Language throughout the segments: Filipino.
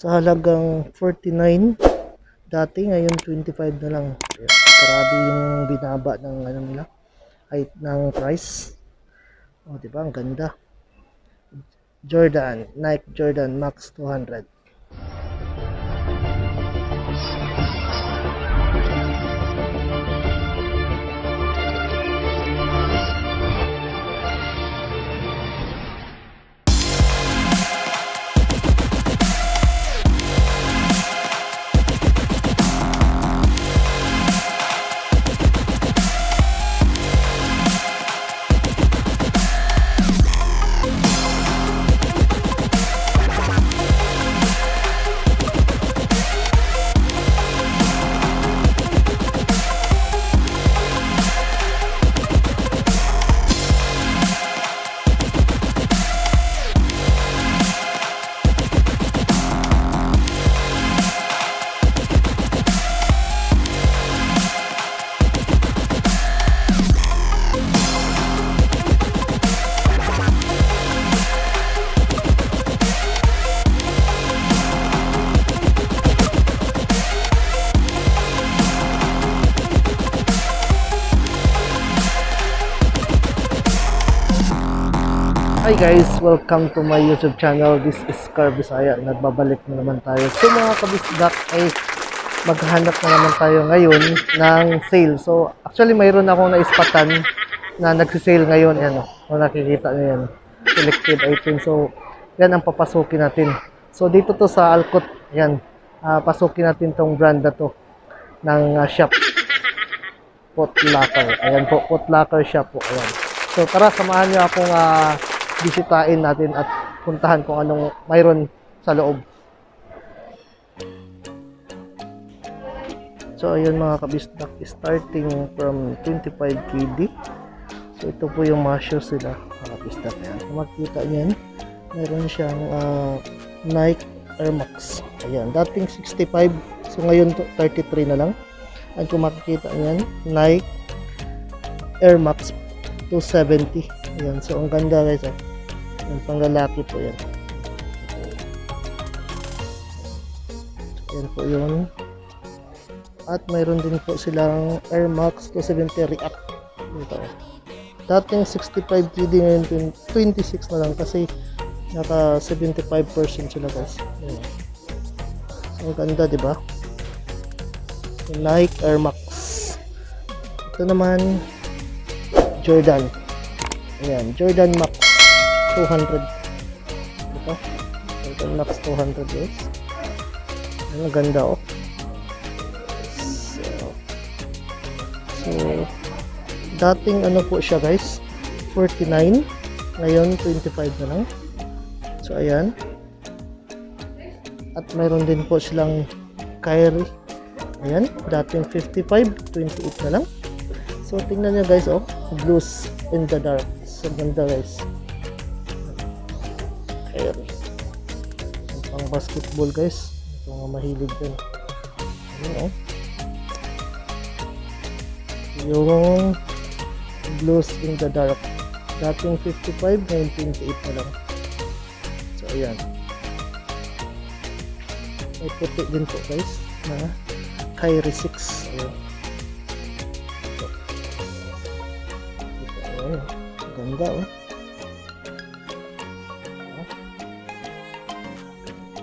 sa halagang 49 dati, ngayon 25 na lang. Grabe yung binaba ng ano nila, height ng price. Oh, di ba? Ang ganda. Jordan, Nike Jordan Max 200. Hi guys, welcome to my YouTube channel. This is Kerv Bisaya. Nagbabalik na naman tayo. So mga kabisdak ay maghanap na naman tayo ngayon ng sale. So actually mayroon akong naispatan na nagsisale ngayon. Yan o, kung nakikita nyo yan. Selected item. So yan ang papasukin natin. So dito to sa Alcott. Yan. Pasukin natin tong brand na to ng shop. Potlocker. Ayan po, Potlocker shop po. Ayan. So tara, samahan nyo akong bisitahin natin at puntahan kung anong mayroon sa loob. So ayun mga kabisdak, starting from 25 KD. So ito po yung mga shoes sila mga kabisdak. Ayan. Kung makikita niyan, mayroon siyang Nike Air Max. Ayan, dating 65, so ngayon 33 na lang. At kung makikita niyan, Nike Air Max 270. Ayan, so ang ganda guys. Yung panglalaki po yan. Yan po yun. At mayroon din po silang Air Max 270 React. Ito. Dating 65 KD, ngayon 26 na lang kasi naka 75% sila guys. Yan. So ang ganda, diba? Yung Nike Air Max. Ito naman Jordan. Ayan, Jordan Max 200. Ito. Jordan Max 200 guys. Ang ganda oh. So dating ano po siya guys, 49. Ngayon 25 na lang. So ayan. At mayroon din po silang Kyrie. Ayan, dating 55, 28 na lang. So tingnan nyo guys oh, blues in the dark. So ganda guys. Ayan. Pang basketball guys. Ito mga mahilig din. Ayan oh. Yung blues in the dark. Dating 55, ngayon 28 na lang. So ayan. May puti din po guys na Kyrie 6. Ayan. Ayan. Ganda oh.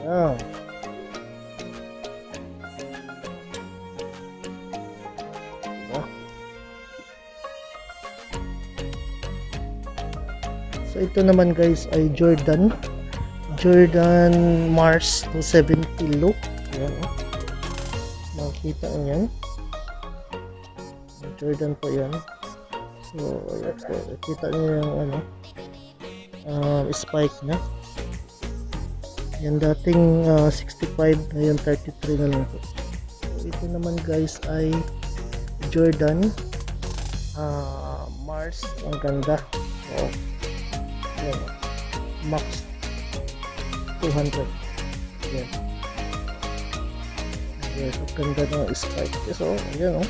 Ayan. Diba? So ito naman guys ay Jordan Mars 270 low. Ayan oh. Makikita nyo yan. Jordan po yan. So ayan po, kita nyo yung ano, spike na. Yan dating 65, ngayon 33 na lang po. So ito naman guys ay Jordan Mars. Ang ganda. So yan, Max 200. Yan. Yes, ang ganda ng spike. So ayan oh.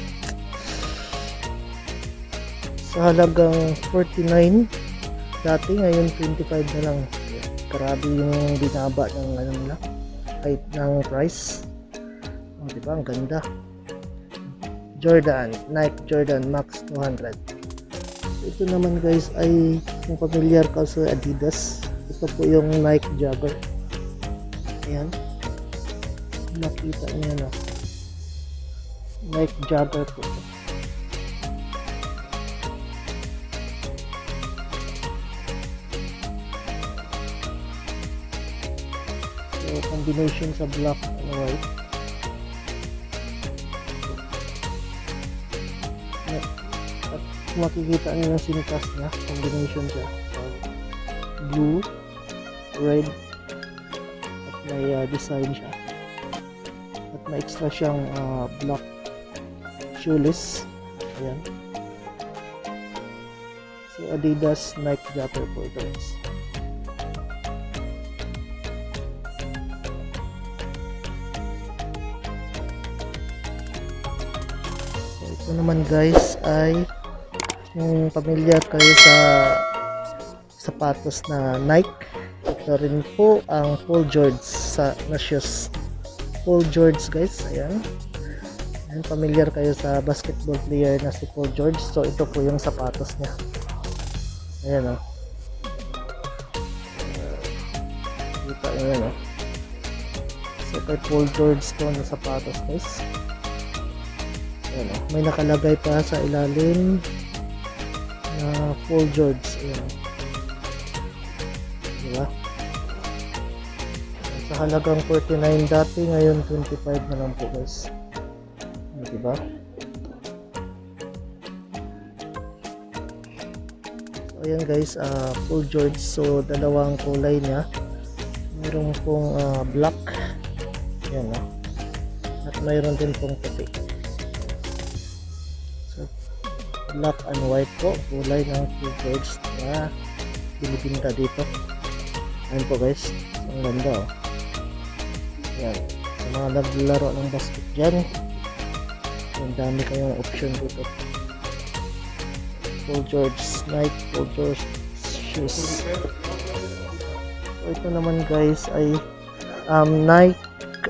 Sa halagang 49 dati, ngayon 25 na lang. Grabe yung binaba ng ano nila, height ng price. Oh, diba? Ang ganda. Jordan, Nike Jordan Max 200. Ito naman guys ay kung familiar ka sa Adidas, ito po yung Nike Jogger. Ayan. Makita niyo na. Nike Jogger po. So combination sa black and white. At makikita niyo yung sinikas niya, combination siya. So, blue, red, at may design siya. At may extra siyang black shoeless. Ayan. So Adidas Nike Jogger po ito. So ito naman guys ay yung pamilyar kayo sa sapatos na Nike. Ito rin po ang Paul George na shoes. Paul George guys, ayan. Ayan, familiar kayo sa basketball player na si Paul George. So ito po yung sapatos niya. Ayan o. Kita nyo yan o. So kay Paul George to na sapatos guys. Ayan o. May nakalagay pa sa ilalim na Paul George. Ayan o. Diba? Sa halagang 49 dati, ngayon 25 na lang po guys. Diba? So ayan guys, Paul George. So dalawang kulay niya. Mayroon pong black. Ayan o. At mayroon din pong puti. So black and white po kulay ng Paul George na binibinta dito. Ayan po guys. So, ang ganda o. Ayan. Sa mga naglaro ng basket dyan, ang dami kayong option dito. Paul George, Nike Paul George shoes. So ito naman guys ay Nike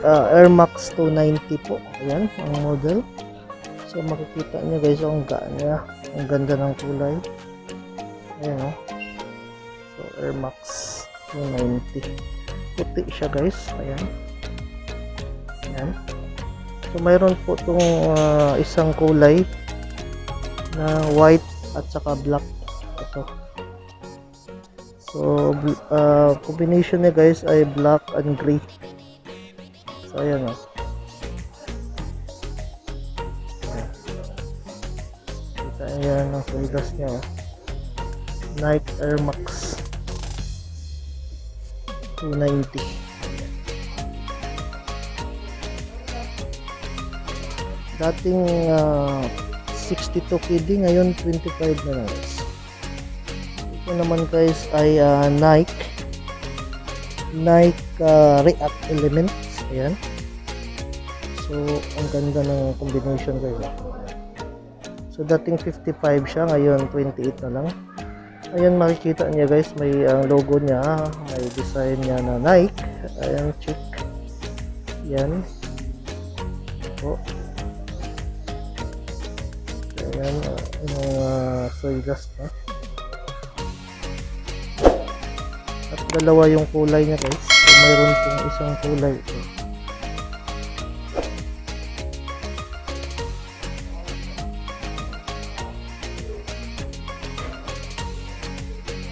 Air Max 290 po. Ayan ang model. So makikita nyo guys ang gaan niya. Ang ganda ng kulay. Ayan o. So Air Max 290. Puti siya guys. Ayan. Ayan. So mayroon po itong isang kulay na white at saka black. Ito. So combination niya guys ay black and gray. So ayan o. Kita yan ang sulidas niya o. Nike Air Max 290. Dating 62 KD, ngayon 25 na lang guys. Ito naman guys ay Nike React Elements. Ayan. So ang ganda ng combination guys. So dating 55 siya, ngayon 28 na lang. Ayan, makikita niya guys, may logo niya, may design niya na Nike. Ayan, check. Ayan. Oh. Ayan, yung soygas na. At dalawa yung kulay niya guys. So mayroon pong isang kulay ito.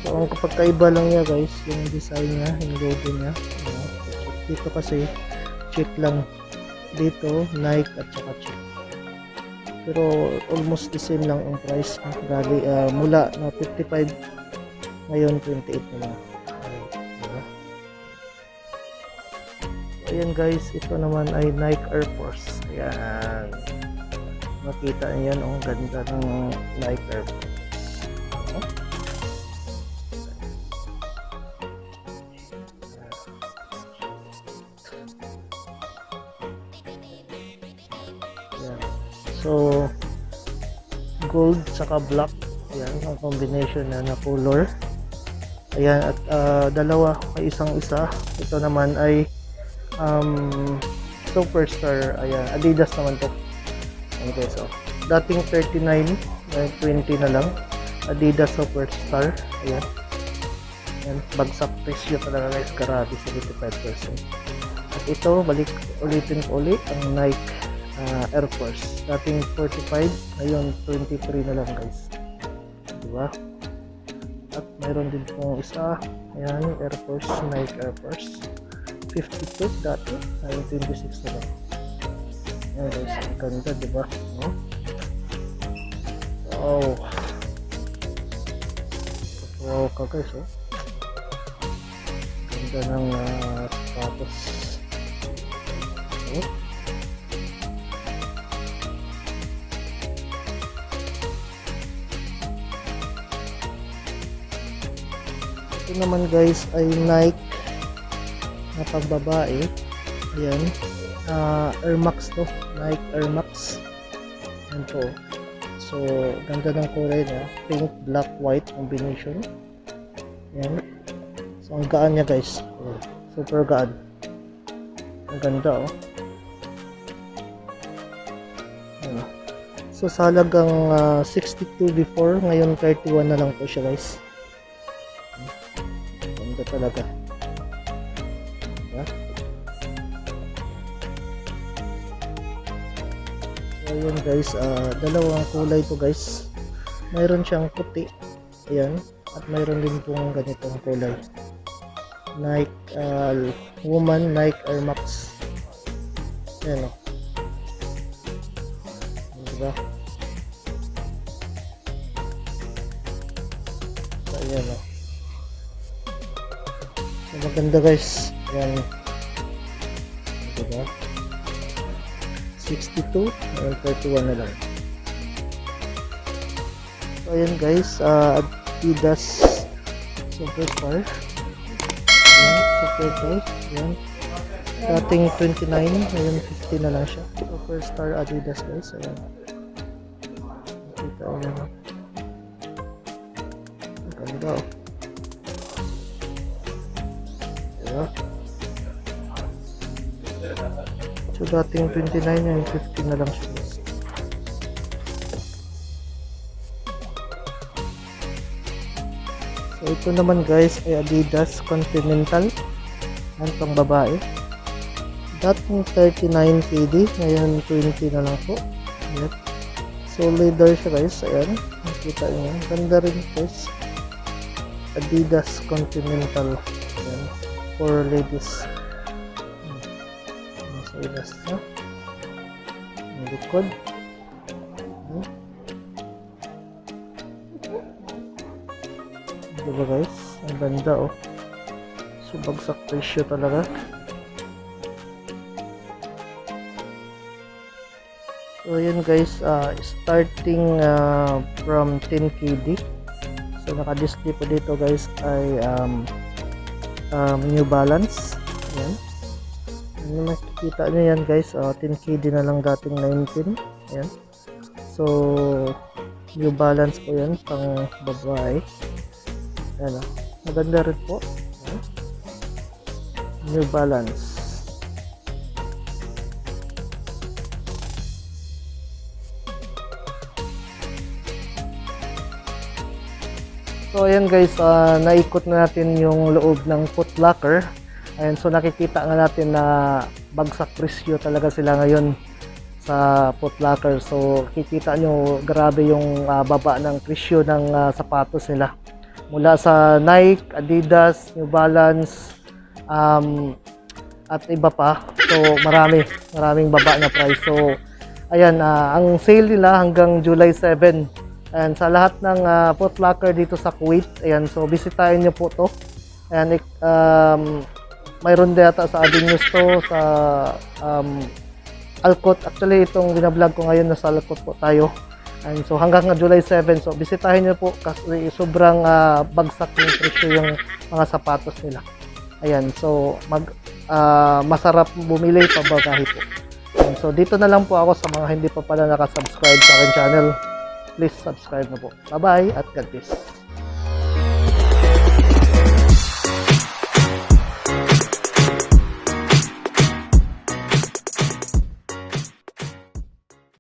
So ang kapagkaiba lang niya guys, yung design niya, yung logo niya. Dito kasi check lang. Dito Nike at saka check. Pero almost the same lang ang price. Gali, mula na 55, ngayon 28 na lang. Diba? Ayan guys, ito naman ay Nike Air Force. Ayan. Makita niyo yan, ang ganda ng Nike Air Force. So gold saka black, yan ang combination na color. Ayan, at dalawa ay isang isa. Ito naman ay Superstar, ayan, Adidas naman to. Ayan guys, so dating 39, 20 na lang. Adidas Superstar, ayan. Ayan, bagsak presyo talaga guys, grabe, 75%. At ito, ulitin ko ulit ang Nike Air Force. Dating 45, ngayon 23 na lang guys. Diba? At mayroon din pong isa, ayan, Air Force, Nike Air Force. 52 dati, ngayon 26 na lang. Ayan guys, ang ganda, diba? No? Wow. Wow ka guys, oh. Ganda ng sapatos. Oh. Ito naman guys ay Nike na pagbabae. Ayan, Air Max to, Nike Air Max. Ayan po. So ganda ng kulay na pink, black, white combination. Ayan. So ang gaan niya guys, super gaan. Ang ganda oh. Ayan. So sa halagang 62 before, ngayon 31 na lang po siya guys. Ganda talaga. So yun guys, dalawang kulay to guys. Mayroon siyang puti, ayan, at mayroon din pong ganitong kulay. Nike woman Nike Air Max. Ayan o. Diba? So ayan o. So maganda guys. Ayan. Diba? 62 and 31 na lang. So ayan guys, Adidas Superstar. Ayan, Superstar. Ayan. Dating 29, ngayon 50 na lang siya. Superstar Adidas guys. Ayan. Nakita nyo na. Ang ganda oh. Diba? So dating 29 and 15 na lang siya. So ito naman guys ay Adidas Continental. Ang pang babae. Dating 39 KD, ngayon 20 na lang po. Ayan. So leather siya guys. Ayan. Nakita nyo. Ganda rin guys. Adidas Continental. Ayan. For ladies. So ilas na. Ang likod. Diba guys? Ang ganda oh. So bagsak presyo talaga. So yun guys, starting from 10 KD. So naka-display po dito guys ay New Balance. Ayan. Ano makikita nyo yan guys, 10 KD na lang dating 19. Ayan. So New Balance po yan, pang babae. Ayan o. Maganda rin po. Ayan. New Balance. So ayan guys, naikot na natin yung loob ng Foot Locker. Ayan, so nakikita nga natin na bagsak presyo talaga sila ngayon sa Foot Locker. So kikita nyo, grabe yung baba ng presyo ng sapatos nila. Mula sa Nike, Adidas, New Balance, at iba pa. So maraming baba na price. So ayan, ang sale nila hanggang July 7. Ayan, sa lahat ng Foot Locker dito sa Kuwait. Ayan, so bisitahin nyo po to. Ayan, mayroon din yata sa Adidas to, sa Alcott. Actually, itong binablog ko ngayon nasa Alcott po tayo. Ayan, so hanggang July 7. So bisitahin nyo po kasi sobrang bagsak yung presyo yung mga sapatos nila. Ayan, so masarap bumili pabagahe po. Ayan, so dito na lang po ako sa mga hindi pa pala nakasubscribe sa aking channel. Please subscribe na po. Bye-bye at God bless.